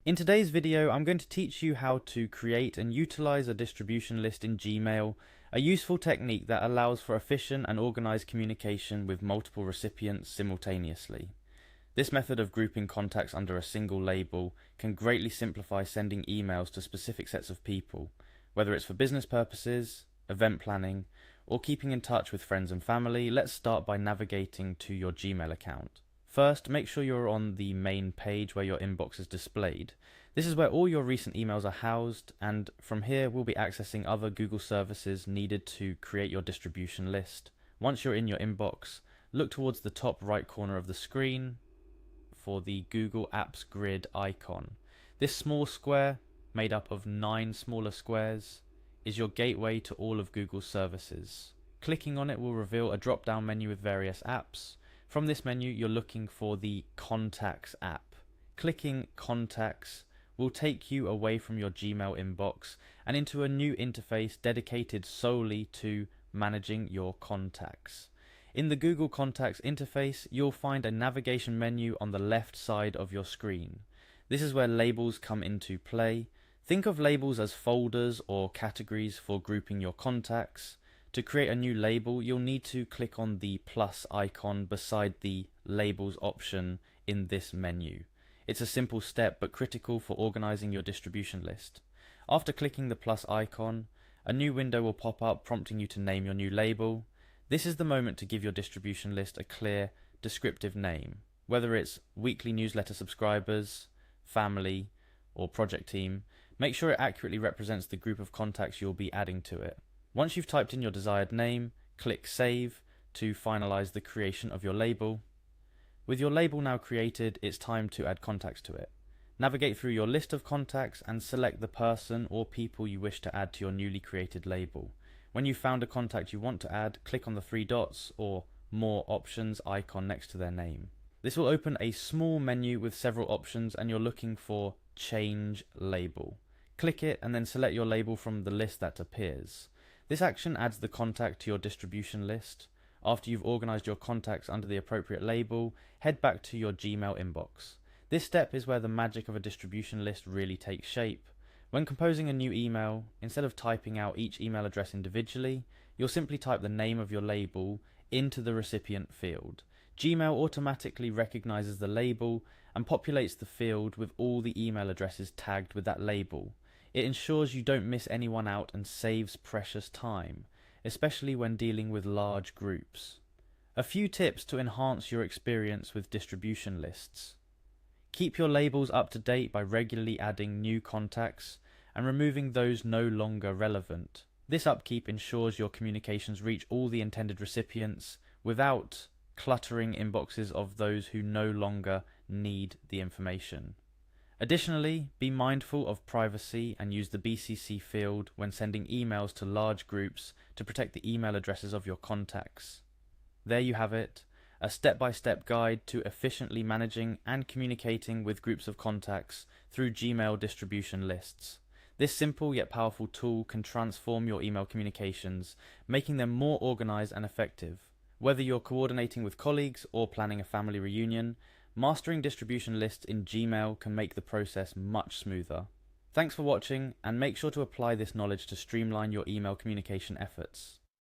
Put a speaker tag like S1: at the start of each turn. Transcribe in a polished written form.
S1: In today's video, I'm going to teach you how to create and utilize a distribution list in Gmail, a useful technique that allows for efficient and organized communication with multiple recipients simultaneously. This method of grouping contacts under a single label can greatly simplify sending emails to specific sets of people, whether it's for business purposes, event planning, or keeping in touch with friends and family. Let's start by navigating to your Gmail account. First, make sure you're on the main page where your inbox is displayed. This is where all your recent emails are housed, and from here we'll be accessing other Google services needed to create your distribution list. Once you're in your inbox, look towards the top right corner of the screen for the Google Apps grid icon. This small square, made up of 9 smaller squares, is your gateway to all of Google's services. Clicking on it will reveal a drop-down menu with various apps. From this menu, you're looking for the Contacts app. Clicking Contacts will take you away from your Gmail inbox and into a new interface dedicated solely to managing your contacts. In the Google Contacts interface, you'll find a navigation menu on the left side of your screen. This is where labels come into play. Think of labels as folders or categories for grouping your contacts. To create a new label, you'll need to click on the plus icon beside the labels option in this menu. It's a simple step but critical for organizing your distribution list. After clicking the plus icon, a new window will pop up prompting you to name your new label. This is the moment to give your distribution list a clear, descriptive name. Whether it's weekly newsletter subscribers, family, or project team, make sure it accurately represents the group of contacts you'll be adding to it. Once you've typed in your desired name, click Save to finalize the creation of your label. With your label now created, it's time to add contacts to it. Navigate through your list of contacts and select the person or people you wish to add to your newly created label. When you've found a contact you want to add, click on the 3 dots or More Options icon next to their name. This will open a small menu with several options, and you're looking for Change Label. Click it and then select your label from the list that appears. This action adds the contact to your distribution list. After you've organized your contacts under the appropriate label, head back to your Gmail inbox. This step is where the magic of a distribution list really takes shape. When composing a new email, instead of typing out each email address individually, you'll simply type the name of your label into the recipient field. Gmail automatically recognizes the label and populates the field with all the email addresses tagged with that label. It ensures you don't miss anyone out and saves precious time, especially when dealing with large groups. A few tips to enhance your experience with distribution lists. Keep your labels up to date by regularly adding new contacts and removing those no longer relevant. This upkeep ensures your communications reach all the intended recipients without cluttering inboxes of those who no longer need the information. Additionally, be mindful of privacy and use the BCC field when sending emails to large groups to protect the email addresses of your contacts. There you have it, a step-by-step guide to efficiently managing and communicating with groups of contacts through Gmail distribution lists. This simple yet powerful tool can transform your email communications, making them more organized and effective. Whether you're coordinating with colleagues or planning a family reunion, mastering distribution lists in Gmail can make the process much smoother. Thanks for watching, and make sure to apply this knowledge to streamline your email communication efforts.